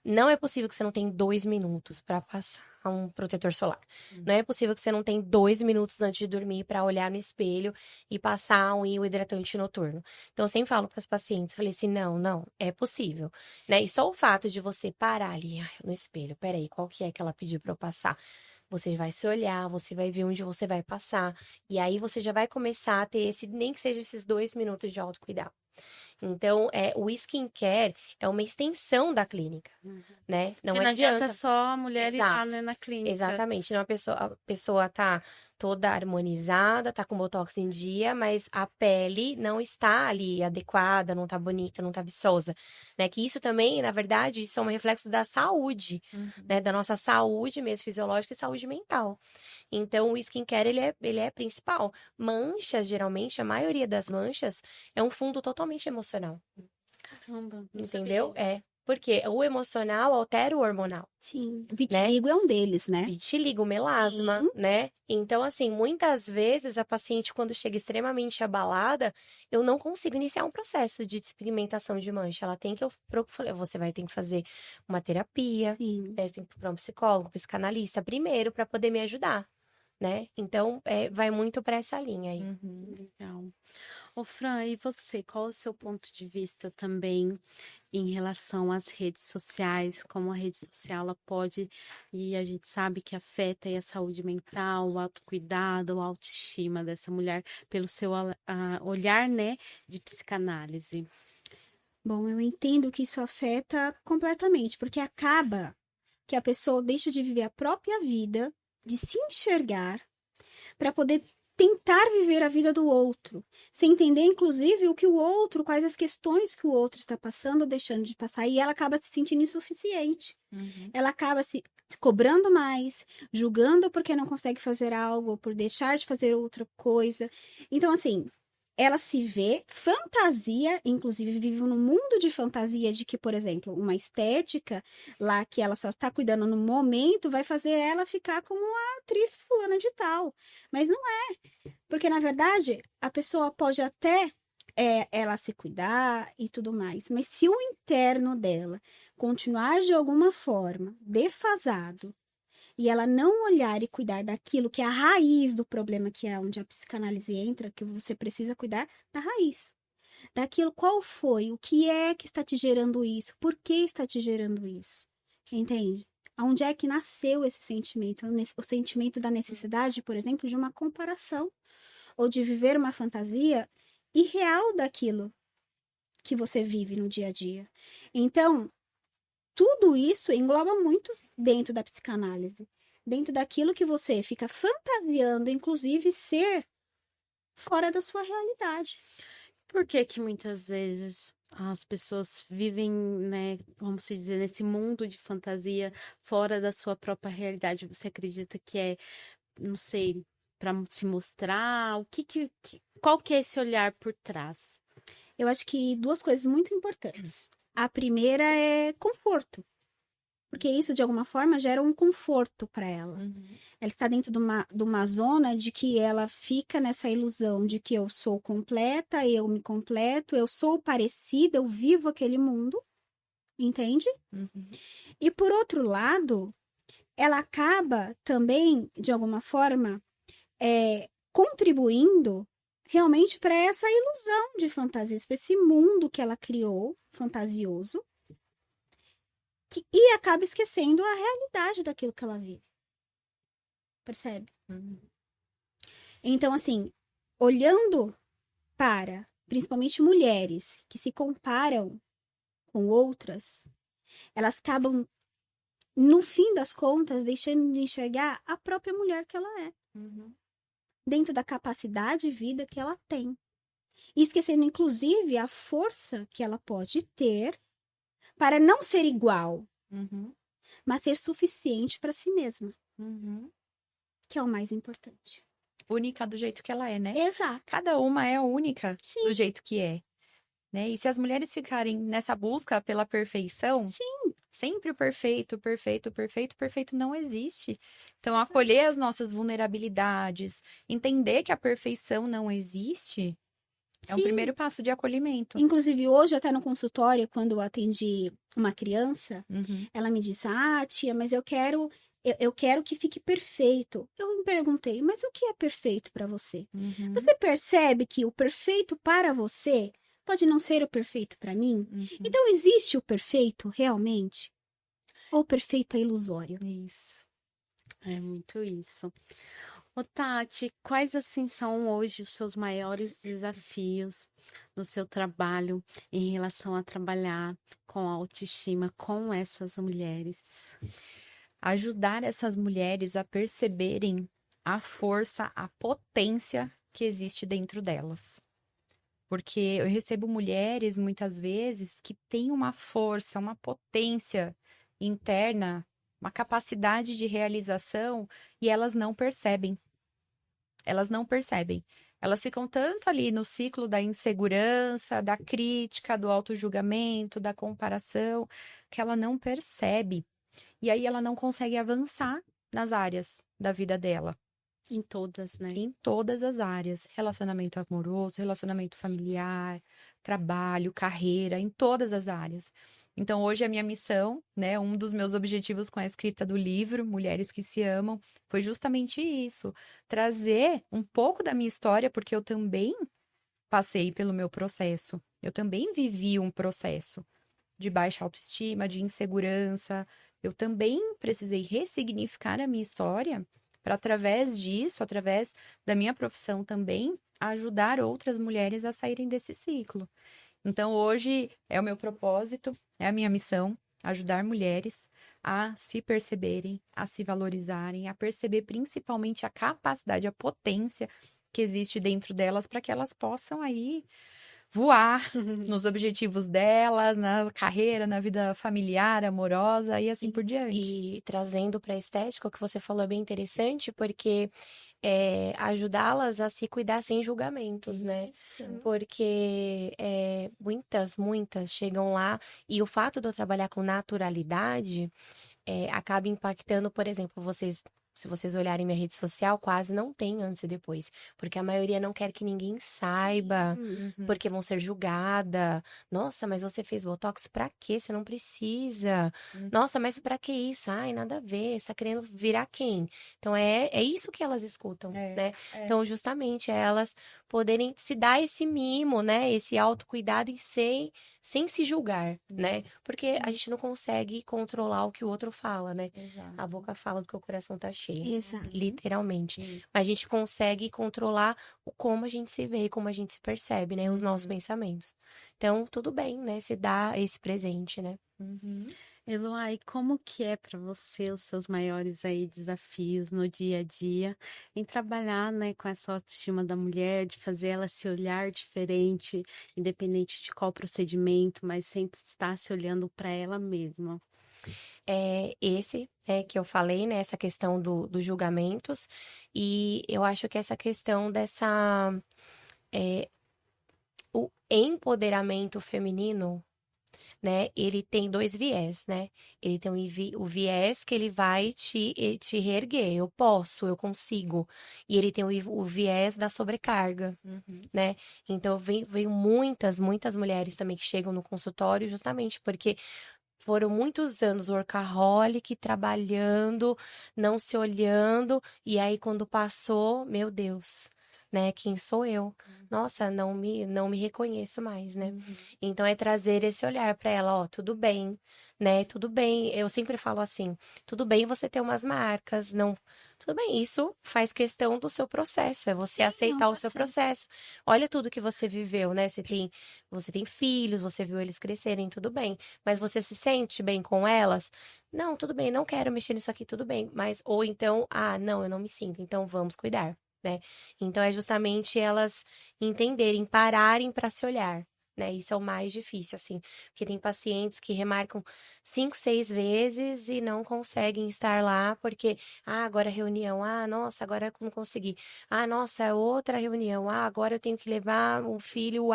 Não é possível que você não tenha 2 minutos para passar um protetor solar. Não é possível que você não tenha 2 minutos antes de dormir para olhar no espelho e passar um hidratante noturno. Então, eu sempre falo para os pacientes, falei assim, não, é possível, né? E só o fato de você parar ali no espelho, peraí, qual que é que ela pediu para eu passar? Você vai se olhar, você vai ver onde você vai passar. E aí você já vai começar a ter nem que seja esses 2 minutos de autocuidado. Então, o skincare é uma extensão da clínica, né? Não Porque não adianta adianta. só a mulher ir lá, Exato. né, na clínica. Exatamente. Não, a pessoa tá toda harmonizada, tá com botox em dia, mas a pele não está ali adequada, não tá bonita, não tá viçosa, né? Que isso também, na verdade, isso é um reflexo da saúde, né? Da nossa saúde mesmo fisiológica e saúde mental. Então, o skincare, ele é principal. Manchas, geralmente, a maioria das manchas é um fundo totalmente emocional. Caramba, não Entendeu? sabia disso. Porque o emocional altera o hormonal. Sim. Vitiligo é um deles, né? Vitiligo, melasma, Sim. né? Então, assim, muitas vezes a paciente, quando chega extremamente abalada, eu não consigo iniciar um processo de despigmentação de mancha. Ela tem que, você vai ter que fazer uma terapia, Sim. né? Você tem que procurar um psicólogo, psicanalista primeiro, para poder me ajudar, né? Então, vai muito para essa linha aí. Legal. Ô, Fran, e você, qual o seu ponto de vista também em relação às redes sociais, como a rede social ela pode, e a gente sabe que afeta aí a saúde mental, o autocuidado, a autoestima dessa mulher, pelo seu olhar, né, de psicanálise. Bom, eu entendo que isso afeta completamente, porque acaba que a pessoa deixa de viver a própria vida, de se enxergar, para poder tentar viver a vida do outro, sem entender, inclusive, o que o outro, quais as questões que o outro está passando ou deixando de passar, e ela acaba se sentindo insuficiente. Ela acaba se cobrando mais, julgando porque não consegue fazer algo, ou por deixar de fazer outra coisa. Então, assim, ela se vê, fantasia, inclusive vive num mundo de fantasia de que, por exemplo, uma estética lá que ela só está cuidando no momento vai fazer ela ficar como a atriz fulana de tal. Mas não é, porque na verdade a pessoa pode até ela se cuidar e tudo mais, mas se o interno dela continuar de alguma forma defasado, e ela não olhar e cuidar daquilo que é a raiz do problema, que é onde a psicanálise entra, que você precisa cuidar da raiz. Daquilo, qual foi, o que é que está te gerando isso, por que está te gerando isso, entende? Onde é que nasceu esse sentimento? O sentimento da necessidade, por exemplo, de uma comparação, ou de viver uma fantasia irreal daquilo que você vive no dia a dia. Então, tudo isso engloba muito dentro da psicanálise, dentro daquilo que você fica fantasiando, inclusive ser fora da sua realidade. Por que que muitas vezes as pessoas vivem, né, como se dizer, nesse mundo de fantasia fora da sua própria realidade? Você acredita que é, não sei, para se mostrar? Qual que é esse olhar por trás? Eu acho que duas coisas muito importantes. A primeira é conforto, porque isso de alguma forma gera um conforto para ela. Ela está dentro de uma zona de que ela fica nessa ilusão de que eu sou completa, eu me completo, eu sou parecida, eu vivo aquele mundo, entende? E por outro lado, ela acaba também, de alguma forma, contribuindo realmente para essa ilusão de fantasias, para esse mundo que ela criou, fantasioso, e acaba esquecendo a realidade daquilo que ela vive. Percebe? Então, assim, olhando para, principalmente mulheres que se comparam com outras, elas acabam, no fim das contas, deixando de enxergar a própria mulher que ela é. Dentro da capacidade de vida que ela tem. E esquecendo, inclusive, a força que ela pode ter para não ser igual, mas ser suficiente para si mesma. Que é o mais importante. Única do jeito que ela é, né? Exato. Cada uma é única Sim. do jeito que é. Né? E se as mulheres ficarem nessa busca pela perfeição, Sim. sempre o perfeito, perfeito, perfeito, perfeito não existe. Então, acolher as nossas vulnerabilidades, entender que a perfeição não existe, é um Sim. primeiro passo de acolhimento. Inclusive, hoje, até no consultório, quando eu atendi uma criança, ela me disse, tia, mas eu quero que fique perfeito. Eu me perguntei, mas o que é perfeito para você? Você percebe que o perfeito para você pode não ser o perfeito para mim? Então, existe o perfeito realmente? Ou o perfeito é ilusório? Isso. É muito isso. Ô, Tati, quais assim são hoje os seus maiores desafios no seu trabalho em relação a trabalhar com a autoestima com essas mulheres? Ajudar essas mulheres a perceberem a força, a potência que existe dentro delas. Porque eu recebo mulheres, muitas vezes, que têm uma força, uma potência interna, uma capacidade de realização, e elas não percebem. Elas não percebem. Elas ficam tanto ali no ciclo da insegurança, da crítica, do autojulgamento, da comparação, que ela não percebe. E aí ela não consegue avançar nas áreas da vida dela. Em todas, né? Em todas as áreas. Relacionamento amoroso, relacionamento familiar, trabalho, carreira, em todas as áreas. Então, hoje a minha missão, né, um dos meus objetivos com a escrita do livro, Mulheres que se Amam, foi justamente isso, trazer um pouco da minha história, porque eu também passei pelo meu processo. Eu também vivi um processo de baixa autoestima, de insegurança. Eu também precisei ressignificar a minha história para, através disso, através da minha profissão também, ajudar outras mulheres a saírem desse ciclo. Então, hoje é o meu propósito, é a minha missão, ajudar mulheres a se perceberem, a se valorizarem, a perceber principalmente a capacidade, a potência que existe dentro delas para que elas possam aí voar nos objetivos delas, na carreira, na vida familiar, amorosa e assim por diante. E trazendo para a estética, o que você falou é bem interessante, porque ajudá-las a se cuidar sem julgamentos, né? Porque muitas chegam lá e o fato de eu trabalhar com naturalidade acaba impactando, por exemplo, se vocês olharem minha rede social, quase não tem antes e depois. Porque a maioria não quer que ninguém saiba, porque vão ser julgada. Nossa, mas você fez Botox pra quê? Você não precisa. Nossa, mas pra que isso? Ai, nada a ver. Você tá querendo virar quem? Então, é isso que elas escutam, né? Então, justamente, elas poderem se dar esse mimo, né? Esse autocuidado e sem se julgar, né? Porque a gente não consegue controlar o que o outro fala, né? Exato. A boca fala do que o coração tá cheio. Exato. Literalmente. Isso. Mas a gente consegue controlar como a gente se vê e como a gente se percebe, né? Os nossos Uhum. pensamentos. Então, tudo bem, né? Se dá esse presente, né? Eloá, e como que é para você os seus maiores aí desafios no dia a dia em trabalhar, né, com essa autoestima da mulher, de fazer ela se olhar diferente, independente de qual procedimento, mas sempre estar se olhando para ela mesma? Esse que eu falei, né? Essa questão dos julgamentos. E eu acho que essa questão o empoderamento feminino, né? Ele tem dois viés, né? Ele tem o viés que ele vai te reerguer. Eu posso, eu consigo. E ele tem o viés da sobrecarga, né? Então, veio muitas mulheres também que chegam no consultório justamente porque foram muitos anos workaholic, trabalhando, não se olhando. E aí, quando passou, meu Deus, né? Quem sou eu? Nossa, não me reconheço mais, né? Então é trazer esse olhar para ela, ó, tudo bem, né? Tudo bem. Eu sempre falo assim, tudo bem você ter umas marcas, não, tudo bem, isso faz questão do seu processo, é você Sim, é um aceitar o seu processo. processo. Olha tudo que você viveu, né? Você tem filhos, você viu eles crescerem, tudo bem, mas você se sente bem com elas? Não, tudo bem, não quero mexer nisso aqui, tudo bem, mas ou então, não, eu não me sinto, então vamos cuidar. Né? Então é justamente elas entenderem, pararem para se olhar, né? Isso é o mais difícil, assim, porque tem pacientes que remarcam 5, 6 vezes e não conseguem estar lá porque, agora é reunião, nossa, agora eu não consegui, nossa, é outra reunião, agora eu tenho que levar um filho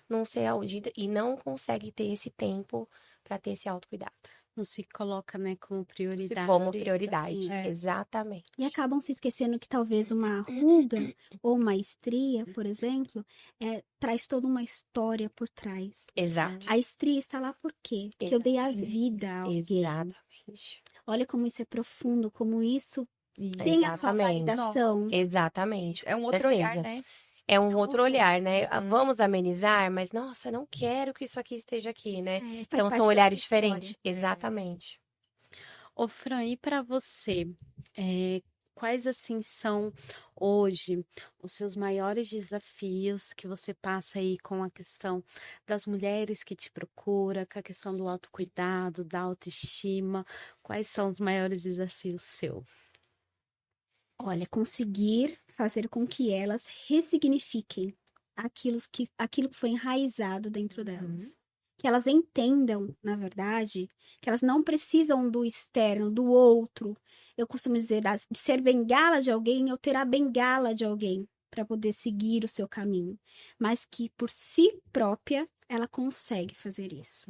não sei aonde, e não consegue ter esse tempo para ter esse autocuidado. Não se coloca, né, como prioridade. Como prioridade, É. exatamente. E acabam se esquecendo que talvez uma ruga ou uma estria, por exemplo, traz toda uma história por trás. Exato. A estria está lá por quê? Porque eu dei a vida a alguém. Exatamente. Olha como isso é profundo, como isso Isso. tem a sua Exatamente. validação. Exatamente. É um com outro olhar, certeza. né? É um outro olhar, né? Uhum. Vamos amenizar, mas nossa, não quero que isso aqui esteja aqui, né? Faz Então parte são da olhares sua história. diferentes. Exatamente. Ô, Fran, e para você, quais assim são hoje os seus maiores desafios que você passa aí com a questão das mulheres que te procuram, com a questão do autocuidado, da autoestima? Quais são os maiores desafios seus? Olha, conseguir fazer com que elas ressignifiquem aquilo que foi enraizado dentro delas. Que elas entendam, na verdade, que elas não precisam do externo, do outro. Eu costumo dizer, de ser bengala de alguém, eu ter a bengala de alguém. para poder seguir o seu caminho, mas que por si própria ela consegue fazer isso.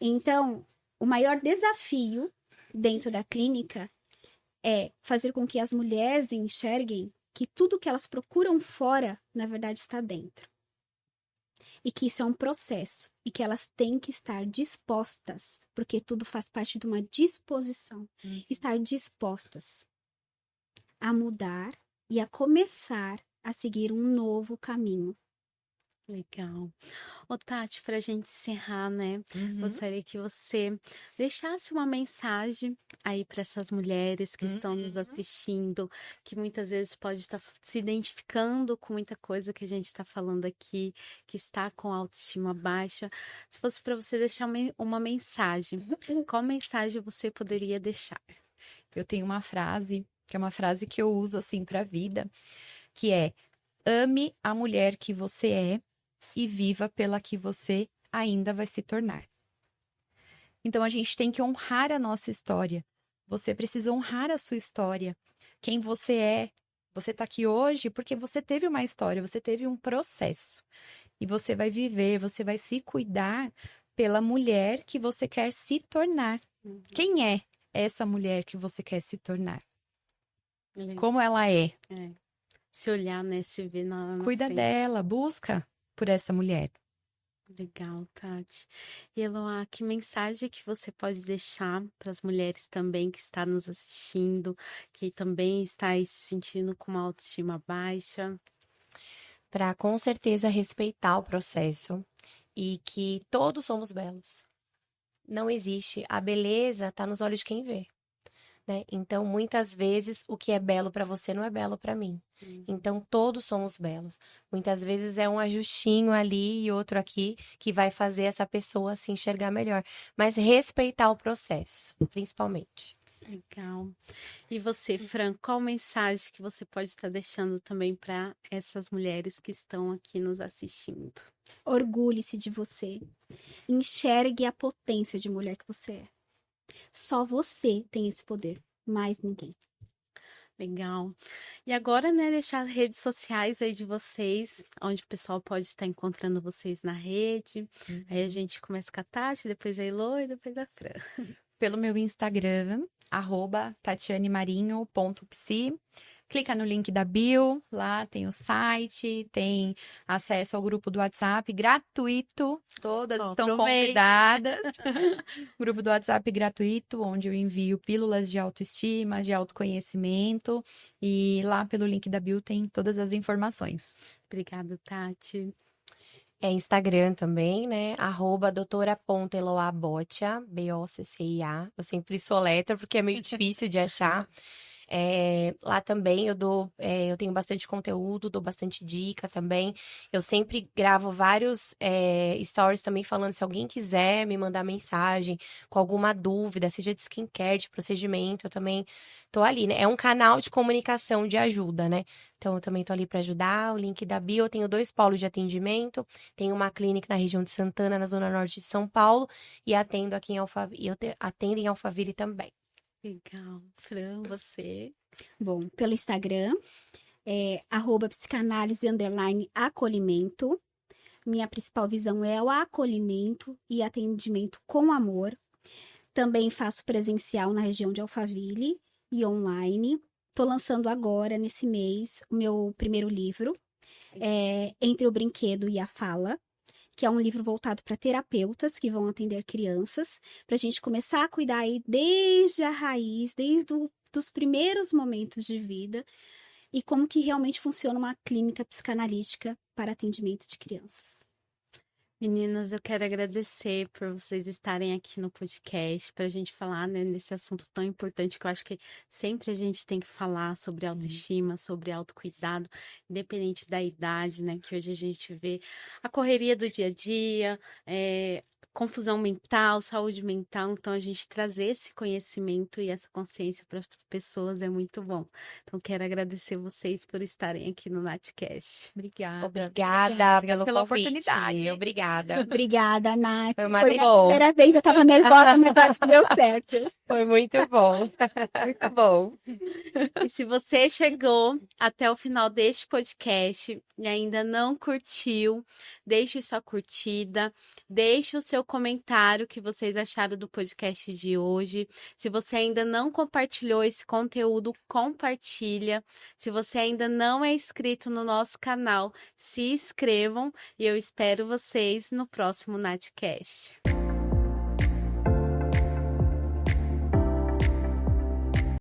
Então, o maior desafio dentro da clínica é fazer com que as mulheres enxerguem que tudo que elas procuram fora, na verdade, está dentro. E que isso é um processo e que elas têm que estar dispostas, porque tudo faz parte de uma disposição. Estar dispostas a mudar e a começar a seguir um novo caminho. Legal. Ô, Tati, para a gente encerrar, né? Gostaria que você deixasse uma mensagem aí para essas mulheres que estão nos assistindo, que muitas vezes pode estar se identificando com muita coisa que a gente está falando aqui, que está com autoestima baixa. Se fosse para você deixar uma mensagem, qual mensagem você poderia deixar? Eu tenho uma frase, que é uma frase que eu uso assim para a vida, que é: ame a mulher que você é e viva pela que você ainda vai se tornar. Então, a gente tem que honrar a nossa história. Você precisa honrar a sua história. Quem você é. Você está aqui hoje porque você teve uma história, você teve um processo. E você vai viver, você vai se cuidar pela mulher que você quer se tornar. Quem é essa mulher que você quer se tornar? Como ela é? Se olhar, né? Se ver na Cuida frente. dela, busca por essa mulher. Legal, Tati. E Eloá, que mensagem que você pode deixar para as mulheres também que estão nos assistindo, que também está aí se sentindo com uma autoestima baixa? Para com certeza respeitar o processo e que todos somos belos. Não existe. A beleza está nos olhos de quem vê. Né? Então, muitas vezes, o que é belo para você não é belo para mim. Então, todos somos belos. Muitas vezes é um ajustinho ali e outro aqui que vai fazer essa pessoa se enxergar melhor. Mas respeitar o processo, principalmente. Legal. E você, Fran, qual mensagem que você pode estar deixando também para essas mulheres que estão aqui nos assistindo? Orgulhe-se de você. Enxergue a potência de mulher que você é. Só você tem esse poder, mais ninguém. Legal. E agora, né, deixar as redes sociais aí de vocês, onde o pessoal pode estar encontrando vocês na rede. Aí a gente começa com a Tati, depois a Elô e depois a Fran. Pelo meu Instagram, @tatianemarinho.psi. Clica no link da bio, lá tem o site, tem acesso ao grupo do WhatsApp gratuito, todas estão convidadas. Grupo do WhatsApp gratuito, onde eu envio pílulas de autoestima, de autoconhecimento, e lá pelo link da bio tem todas as informações. Obrigada, Tati. É Instagram também, né? @doutora.eloabotia, BOCCIA. Eu sempre soletro porque é meio difícil de achar. Lá também eu tenho bastante conteúdo, dou bastante dica também. Eu sempre gravo vários stories também falando, se alguém quiser me mandar mensagem com alguma dúvida, seja de skincare, de procedimento, eu também tô ali, né? É um canal de comunicação, de ajuda, né? Então, eu também tô ali para ajudar. O link da bio, eu tenho 2 polos de atendimento. Tenho uma clínica na região de Santana, na zona norte de São Paulo, e atendo aqui em Alphaville, atendo em Alphaville também. Legal. Fran, você? Bom, pelo Instagram, @psicanálise_acolhimento. Minha principal visão é o acolhimento e atendimento com amor. Também faço presencial na região de Alphaville e online. Estou lançando agora, nesse mês, o meu primeiro livro, Entre o Brinquedo e a Fala, que é um livro voltado para terapeutas que vão atender crianças, para a gente começar a cuidar aí desde a raiz, desde os primeiros momentos de vida, e como que realmente funciona uma clínica psicanalítica para atendimento de crianças. Meninas, eu quero agradecer por vocês estarem aqui no podcast para a gente falar, né, nesse assunto tão importante que eu acho que sempre a gente tem que falar sobre autoestima, sobre autocuidado, independente da idade, né, que hoje a gente vê a correria do dia a dia, confusão mental, saúde mental, então a gente trazer esse conhecimento e essa consciência para as pessoas é muito bom. Então quero agradecer vocês por estarem aqui no Natcast. Obrigada. Obrigada pela convite. oportunidade. Obrigada. Obrigada, Nath. Foi Foi a bom. primeira vez, eu estava nervosa, mas acho que deu certo. Foi muito bom. Muito bom. E se você chegou até o final deste podcast e ainda não curtiu, deixe sua curtida, deixe o seu comentário que vocês acharam do podcast de hoje. Se você ainda não compartilhou esse conteúdo, compartilha. Se você ainda não é inscrito no nosso canal, se inscrevam e eu espero vocês no próximo Natcast.